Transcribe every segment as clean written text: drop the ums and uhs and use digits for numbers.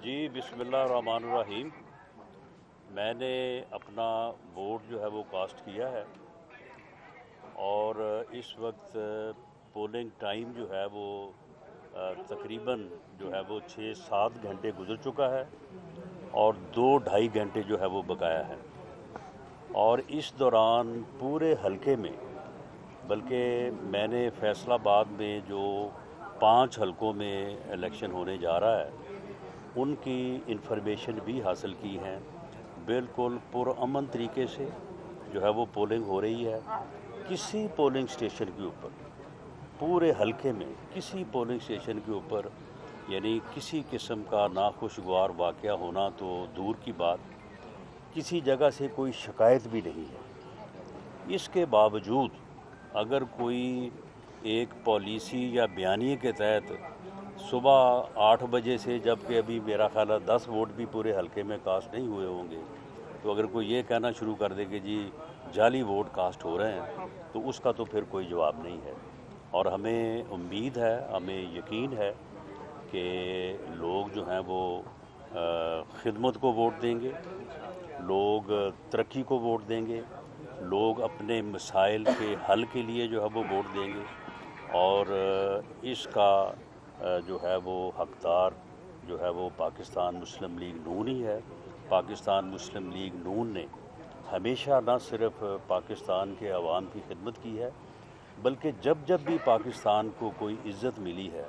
جی बिस्मिल्लाहिर्रहमानिर्रहीम। मैंने अपना वोट जो है वो कास्ट किया है और इस वक्त पोलिंग टाइम जो है वो तकरीबन जो है वो 6-7 घंटे गुजर चुका है और 2-2.5 घंटे जो है वो बकाया है। और इस दौरान पूरे हलके में, बल्कि मैंने फैसलाबाद में जो 5 हलकों में इलेक्शन होने जा रहा है उनकी इन्फॉर्मेशन भी हासिल की हैं। बिल्कुल पुरअमन तरीके से जो है वो पोलिंग हो रही है। किसी पोलिंग स्टेशन के ऊपर, पूरे हलके में किसी पोलिंग स्टेशन के ऊपर यानी किसी किस्म का नाखुशगवार वाक़या होना तो दूर की बात, किसी जगह से कोई शिकायत भी नहीं है। इसके बावजूद अगर कोई एक पॉलिसी या बयानी के तहत सुबह 8 बजे से, जबकि अभी मेरा ख्याल है 10 वोट भी पूरे हलके में कास्ट नहीं हुए होंगे, तो अगर कोई ये कहना शुरू कर दे कि जी जाली वोट कास्ट हो रहे हैं, तो उसका तो फिर कोई जवाब नहीं है। और हमें उम्मीद है, हमें यकीन है कि लोग जो हैं वो खिदमत को वोट देंगे, लोग तरक्की को वोट देंगे, लोग अपने मसाइल के हल के लिए जो है वो वोट देंगे। और इसका जो है वो हकदार जो है वो पाकिस्तान मुस्लिम लीग नून ही है। पाकिस्तान मुस्लिम लीग नून ने हमेशा न सिर्फ पाकिस्तान के अवाम की खिदमत की है, बल्कि जब जब भी पाकिस्तान को कोई इज़्ज़त मिली है,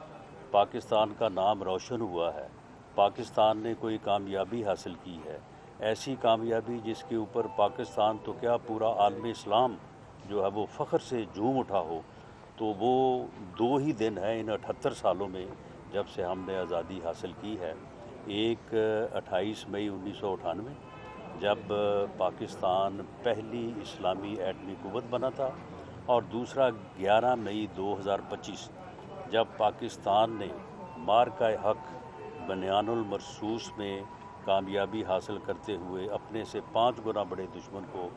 पाकिस्तान का नाम रोशन हुआ है, पाकिस्तान ने कोई कामयाबी हासिल की है, ऐसी कामयाबी जिसके ऊपर पाकिस्तान तो क्या पूरा आलम इस्लाम जो है वो फ़ख्र से झूम उठा हो, तो वो 2 ही दिन है इन 78 सालों में जब से हमने आज़ादी हासिल की है। एक 28 मई 1998 जब पाकिस्तान पहली इस्लामी एटमी कुव्वत बना था, और दूसरा 11 मई 2025 जब पाकिस्तान ने मार्का हक बनियानुल मरसूस में कामयाबी हासिल करते हुए अपने से 5 गुना बड़े दुश्मन को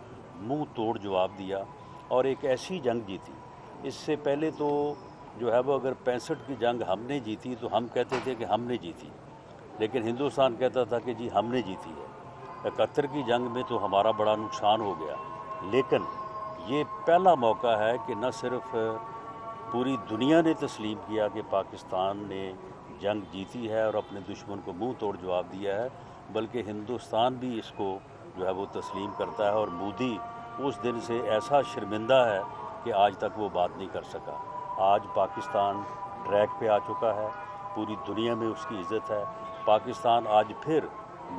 मुंह तोड़ जवाब दिया और एक ऐसी जंग जीती। इससे पहले तो जो है वो अगर 65 की जंग हमने जीती तो हम कहते थे कि हमने जीती, लेकिन हिंदुस्तान कहता था कि जी हमने जीती है। 71 की जंग में तो हमारा बड़ा नुकसान हो गया, लेकिन ये पहला मौका है कि न सिर्फ पूरी दुनिया ने तस्लीम किया कि पाकिस्तान ने जंग जीती है और अपने दुश्मन को मुंह तोड़ जवाब दिया है, बल्कि हिंदुस्तान भी इसको जो है वो तस्लीम करता है। और मोदी उस दिन से ऐसा शर्मिंदा है कि आज तक वो बात नहीं कर सका। आज पाकिस्तान ट्रैक पे आ चुका है, पूरी दुनिया में उसकी इज़्ज़त है। पाकिस्तान आज फिर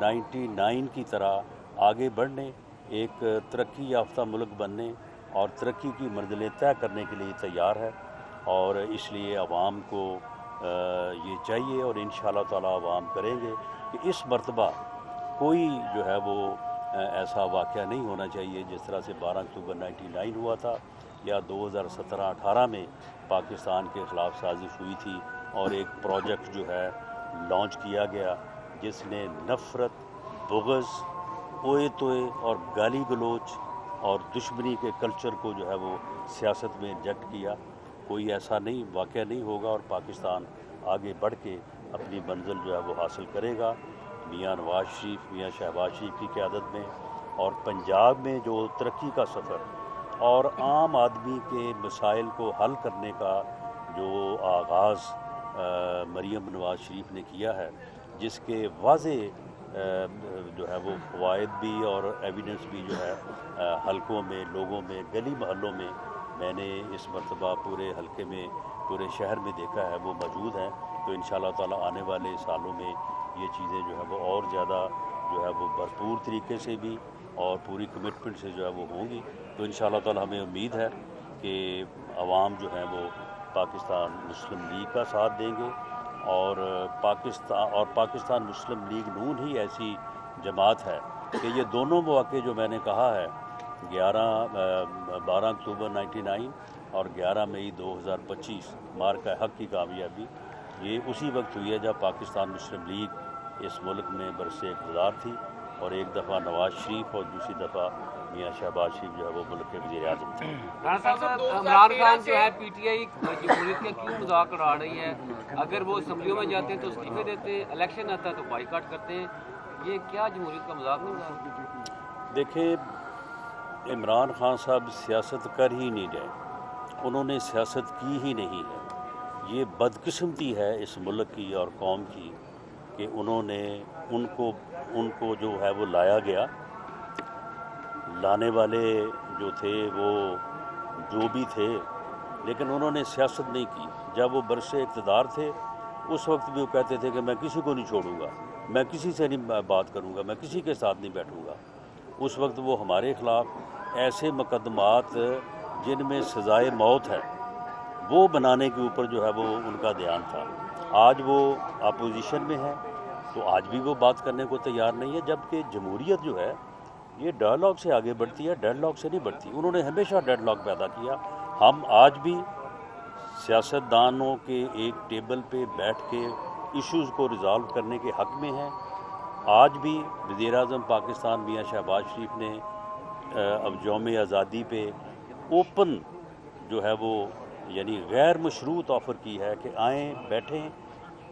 99 की तरह आगे बढ़ने, एक तरक्की याफ्ता मुल्क बनने और तरक्की की मंजिलें तय करने के लिए तैयार है। और इसलिए आवाम को ये चाहिए और इंशाअल्लाह ताला आवाम करेंगे कि इस मरतबा कोई जो है वो ऐसा वाक़या नहीं होना चाहिए जिस तरह से 12 अक्टूबर 99 हुआ था या 2017-18 में पाकिस्तान के ख़िलाफ़ साजिश हुई थी और एक प्रोजेक्ट जो है लॉन्च किया गया जिसने नफ़रत, बुग़्ज़, ओए तोए और गाली गलोच और दुश्मनी के कल्चर को जो है वो सियासत में इंजेक्ट किया। कोई ऐसा नहीं वाक़या नहीं होगा और पाकिस्तान आगे बढ़ के अपनी मंजिल जो है वो हासिल करेगा। मियाँ नवाज़ शरीफ, मियाँ शहबाज शरीफ की क़यादत में और पंजाब में जो तरक्की का सफ़र और आम आदमी के मसाइल को हल करने का जो आगाज़ मरीम नवाज़ शरीफ ने किया है, जिसके वाज़े जो है वो फ़वाइद भी और एविडेंस भी जो है हलकों में, लोगों में, गली महलों में मैंने इस मरतबा पूरे हलके में, पूरे शहर में देखा है, वो मौजूद हैं। तो इंशाअल्लाह ताला आने वाले सालों में ये चीज़ें जो है वो और ज़्यादा जो है वो भरपूर तरीके से भी और पूरी कमिटमेंट से जो है वो होंगी। तो इंशाअल्लाह ताला हमें उम्मीद है कि आवाम जो है वो पाकिस्तान मुस्लिम लीग का साथ देंगे और पाकिस्तान मुस्लिम लीग नून ही ऐसी जमात है कि ये दोनों मौके जो मैंने कहा है 12 अक्टूबर 99 और 11 मई 2025 मार्का हक की कामयाबी, ये उसी वक्त हुई है जब पाकिस्तान मुस्लिम लीग इस मुल्क में बरसे इक़्तिदार थी اور ایک دفعہ نواز شریف اور دوسری دفعہ میاں شہباز شریف جو ہے وہ ملک کے وزیر اعظم تھے۔ رانا صاحب عمران خان جو ہے پی ٹی آئی جمہوریت کا کیوں مذاق اڑا رہی ہے؟ اگر وہ اسمبلیوں میں جاتے ہیں تو استعفے دیتے ہیں، الیکشن آتا ہے تو بائیکاٹ کرتے ہیں، یہ کیا جمہوریت کا مذاق نہیں ہوا؟ دیکھیں، عمران خان صاحب سیاست کر ہی نہیں رہے، انہوں نے سیاست کی ہی نہیں ہے۔ یہ بدقسمتی ہے اس ملک کی اور قوم کی کہ انہوں نے ان کو جو ہے وہ لایا گیا، لانے والے جو تھے وہ جو بھی تھے، لیکن انہوں نے سیاست نہیں کی۔ جب وہ برسِ اقتدار تھے اس وقت بھی وہ کہتے تھے کہ میں کسی کو نہیں چھوڑوں گا، میں کسی سے نہیں بات کروں گا، میں کسی کے ساتھ نہیں بیٹھوں گا۔ اس وقت وہ ہمارے خلاف ایسے مقدمات جن میں سزائے موت ہے وہ بنانے کے اوپر جو ہے وہ ان کا دھیان تھا۔ آج وہ اپوزیشن میں ہے تو آج بھی وہ بات کرنے کو تیار نہیں ہے، جبکہ جمہوریت جو ہے یہ ڈائلاگ سے آگے بڑھتی ہے، ڈیڈ لاک سے نہیں بڑھتی۔ انہوں نے ہمیشہ ڈیڈ لاک پیدا کیا۔ ہم آج بھی سیاستدانوں کے ایک ٹیبل پہ بیٹھ کے ایشوز کو ریزالو کرنے کے حق میں ہیں۔ آج بھی وزیر اعظم پاکستان میاں شہباز شریف نے اب یوم آزادی پہ اوپن جو ہے وہ یعنی غیر مشروط آفر کی ہے کہ آئیں بیٹھیں،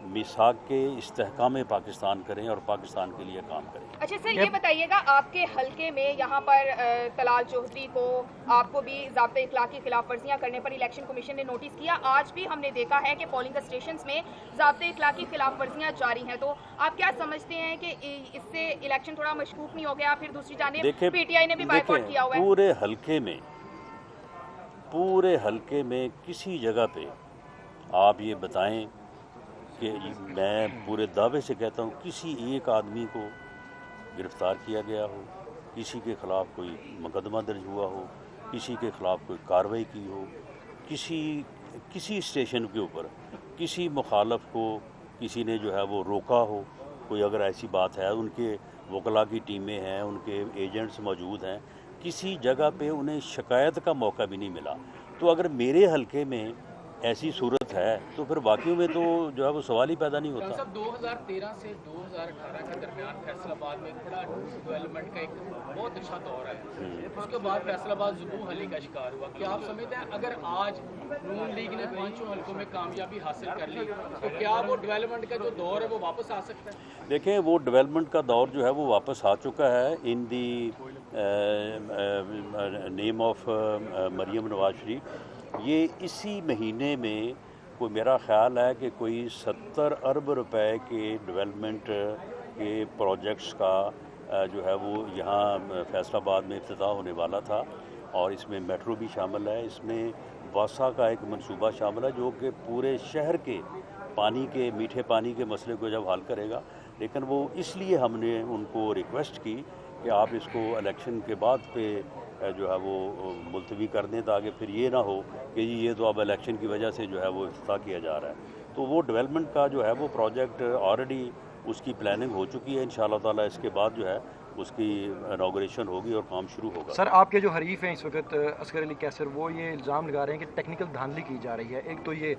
میثاق کے استحکام پاکستان کریں اور پاکستان کے لیے کام کریں۔ اچھا سر، یہ بتائیے گا آپ کے حلقے میں یہاں پر طلال چودھری کو، آپ کو بھی ضابطۂ اخلاق کی خلاف ورزیاں کرنے پر الیکشن کمیشن نے نوٹس کیا۔ آج بھی ہم نے دیکھا ہے کہ پولنگ اسٹیشنز میں ضابطۂ اخلاق کی خلاف ورزیاں جاری ہیں، تو آپ کیا سمجھتے ہیں کہ اس سے الیکشن تھوڑا مشکوک نہیں ہو گیا؟ پھر دوسری جانب پی ٹی آئی نے بھی بائیکاٹ کیا ہوا ہے۔ پورے حلقے میں کسی جگہ پہ آپ یہ بتائیں کہ میں پورے دعوے سے کہتا ہوں کسی ایک آدمی کو گرفتار کیا گیا ہو، کسی کے خلاف کوئی مقدمہ درج ہوا ہو، کسی کے خلاف کوئی کارروائی کی ہو، کسی اسٹیشن کے اوپر کسی مخالف کو کسی نے جو ہے وہ روکا ہو، کوئی اگر ایسی بات ہے، ان کے وکلاء کی ٹیمیں ہیں، ان کے ایجنٹس موجود ہیں، کسی جگہ پہ انہیں شکایت کا موقع بھی نہیں ملا۔ تو اگر میرے حلقے میں ایسی صورت ہے تو پھر باقیوں میں تو جو ہے وہ سوال ہی پیدا نہیں ہوتا۔ 2013 سے 2018 کے درمیان فیصل آباد میں ایک بڑا ڈیولپمنٹ کا ایک بہت اچھا دور ہے، اس کے بعد فیصل آباد زبوں حلی کا شکار ہوا۔ کیا آپ سمجھتے ہیں اگر آج نون لیگ نے 5 حلقوں میں کامیابی حاصل کر لی تو کیا وہ ڈیولپمنٹ کا جو دور ہے وہ واپس آ سکتا ہے؟ دیکھیں، وہ ڈیولپمنٹ کا دور جو ہے وہ واپس آ چکا ہے۔ ان دی نیم آف مریم نواز شریف، یہ اسی مہینے میں کوئی میرا خیال ہے کہ کوئی 70 ارب روپے کے ڈیولپمنٹ کے پروجیکٹس کا جو ہے وہ یہاں فیصل آباد میں افتتاح ہونے والا تھا، اور اس میں میٹرو بھی شامل ہے، اس میں واسا کا ایک منصوبہ شامل ہے جو کہ پورے شہر کے میٹھے پانی کے مسئلے کو جب حل کرے گا۔ لیکن وہ اس لیے ہم نے ان کو ریکویسٹ کی کہ آپ اس کو الیکشن کے بعد پہ جو ہے وہ ملتوی کر دیں، تاکہ پھر یہ نہ ہو کہ یہ تو اب الیکشن کی وجہ سے جو ہے وہ افتتاح کیا جا رہا ہے۔ تو وہ ڈیولپمنٹ کا جو ہے وہ پروجیکٹ آلریڈی اس کی پلاننگ ہو چکی ہے، انشاءاللہ تعالیٰ اس کے بعد جو ہے اس کی انوگریشن ہوگی اور کام شروع ہوگا۔ سر، آپ کے جو حریف ہیں اس وقت اصغر علی کیسر، وہ یہ الزام لگا رہے ہیں کہ ٹیکنیکل دھاندلی کی جا رہی ہے، ایک تو یہ،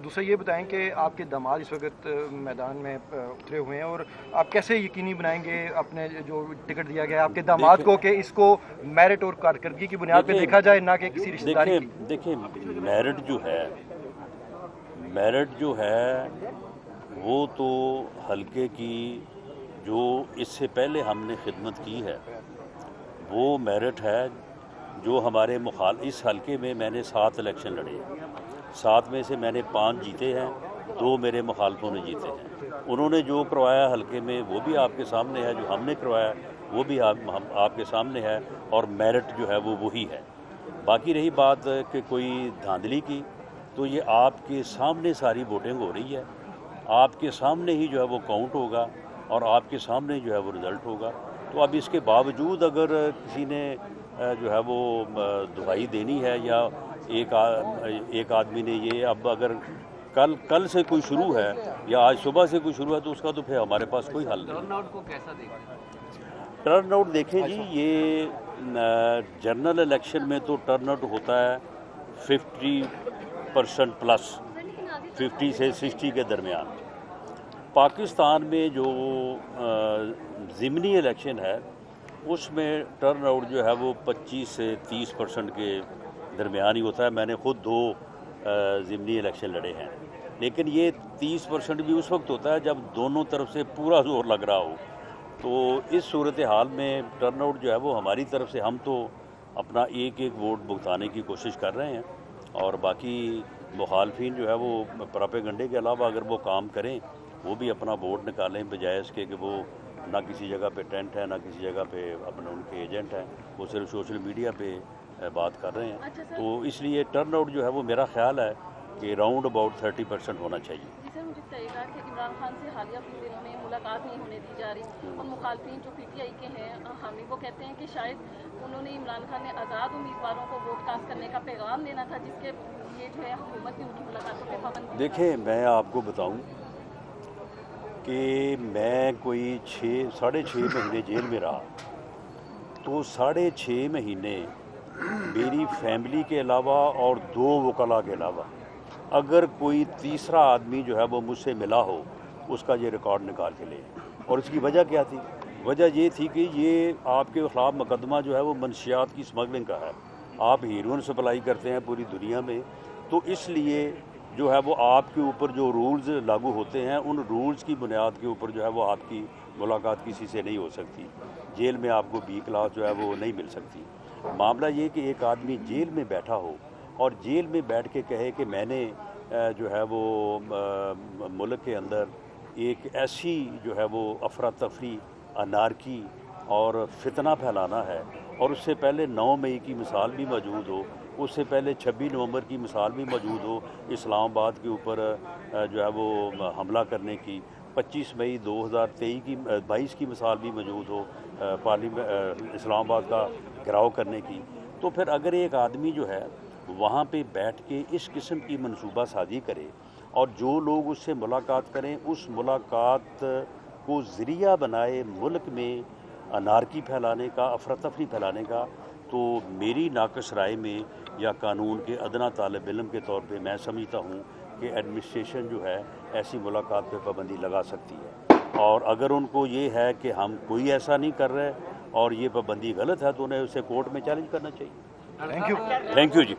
دوسرا یہ بتائیں کہ آپ کے داماد اس وقت میدان میں اترے ہوئے ہیں، اور آپ کیسے یقینی بنائیں گے اپنے جو ٹکٹ دیا گیا ہے آپ کے داماد کو کہ اس کو میرٹ اور کارکردگی کی بنیاد پہ دیکھا جائے، نہ کہ کسی رشتہ داری کی؟ دیکھیں، میرٹ جو ہے وہ تو حلقے کی جو اس سے پہلے ہم نے خدمت کی ہے وہ میرٹ ہے، جو ہمارے اس حلقے میں میں نے 7 الیکشن لڑے ہیں، 7 میں سے میں نے 5 جیتے ہیں، 2 میرے مخالفوں نے جیتے ہیں۔ انہوں نے جو کروایا حلقے میں وہ بھی آپ کے سامنے ہے، جو ہم نے کروایا وہ بھی آپ کے سامنے ہے، اور میرٹ جو ہے وہ وہی ہے۔ باقی رہی بات کہ کوئی دھاندلی کی، تو یہ آپ کے سامنے ساری ووٹنگ ہو رہی ہے، آپ کے سامنے ہی جو ہے وہ کاؤنٹ ہوگا اور آپ کے سامنے جو ہے وہ رزلٹ ہوگا۔ تو اب اس کے باوجود اگر کسی نے جو ہے وہ دہائی دینی ہے، یا ایک آدمی نے یہ اب اگر کل سے کوئی شروع ہے یا آج صبح سے کوئی شروع ہے تو اس کا تو پھر ہمارے پاس کوئی حل نہیں۔ ٹرن آؤٹ کو کیسا دیکھتے ہیں؟ ٹرن آؤٹ دیکھیں جی، یہ جنرل الیکشن میں تو ٹرن آؤٹ ہوتا ہے 50% پلس، 50 سے 60 کے درمیان، पाकिस्तान में जो ज़िमनी इलेक्शन है उसमें टर्न आउट जो है वो 25 से 30% के दरमियान ही होता है। मैंने ख़ुद 2 ज़िमनी इलेक्शन लड़े हैं, लेकिन ये 30% भी उस वक्त होता है जब दोनों तरफ से पूरा जोर लग रहा हो। तो इस सूरत हाल में टर्न आउट जो है वो हमारी तरफ से, हम तो अपना एक एक वोट भुगताने की कोशिश कर रहे हैं, और बाकी मुखालफिन जो है वो प्रोपेगंडे के अलावा अगर वो काम करें, वो भी अपना वोट निकालें, बजाय इसके कि वो ना किसी जगह पे टेंट है, ना किसी जगह पे अपने उनके एजेंट हैं, वो सिर्फ सोशल मीडिया पे बात कर रहे हैं। अच्छा सर, तो इसलिए टर्न आउट जो है वो मेरा ख्याल है कि राउंड अबाउट 30% होना चाहिए। जी सर, मुझे कहेगा कि इमरान खान से हालिया कुछ दिनों में मुलाकात नहीं होने दी जा रही, और मुखालफिन जो PTI के हैं हामी, वो कहते हैं कि शायद उन्होंने इमरान खान ने आज़ाद उम्मीदवारों को वोट कास्ट करने का पैगाम देना था, जिसके लिए जो है हुकूमत ने उनकी मुलाकातों पर पाबंदी। देखें, मैं आपको बताऊं कि मैं कोई 6.5 महीने जेल में रहा, तो 6.5 महीने मेरी फैमिली के अलावा और 2 वकला के अलावा अगर कोई तीसरा आदमी जो है वो मुझसे मिला हो, उसका ये रिकॉर्ड निकाल के ले। और इसकी वजह क्या थी? वजह ये थी कि ये आपके ख़िलाफ़ मुकदमा जो है वो मनशियात की स्मगलिंग का है। आप हीरोइन सप्लाई करते हैं पूरी दुनिया में, तो इसलिए जो है वो आपके ऊपर जो रूल्स लागू होते हैं, उन रूल्स की बुनियाद के ऊपर जो है वो आपकी मुलाकात किसी से नहीं हो सकती। जेल में आपको B क्लास जो है वो नहीं मिल सकती। मामला ये कि एक आदमी जेल में बैठा हो और जेल में बैठ के कहे कि मैंने जो है वो मुल्क के अंदर एक ऐसी जो है वो अफरा तफरी, अनारकी और फितना फैलाना है, और उससे पहले 9 मई की मिसाल भी मौजूद हो, उससे पहले 26 नवंबर की मिसाल भी मौजूद हो, इस्लामाबाद के ऊपर जो है वो हमला करने की, 25 मई 2022 की मिसाल भी मौजूद हो, पार्लियामेंट इस्लामाबाद का घेराव करने की। तो फिर अगर एक आदमी जो है वहाँ पे बैठ के इस किस्म की मनसूबा साजी करे, और जो लोग उससे मुलाकात करें उस मुलाकात को ज़रिया बनाए मुल्क में अनारकी फैलाने का, अफरा तफरी फैलाने का, तो मेरी नाक़िस राय में या कानून के अदना तालिब इल्म के तौर पे मैं समझता हूँ कि एडमिनिस्ट्रेशन जो है ऐसी मुलाकात पे पाबंदी लगा सकती है। और अगर उनको ये है कि हम कोई ऐसा नहीं कर रहे और ये पाबंदी गलत है, तो उन्हें उसे कोर्ट में चैलेंज करना चाहिए। Thank you. Thank you ji.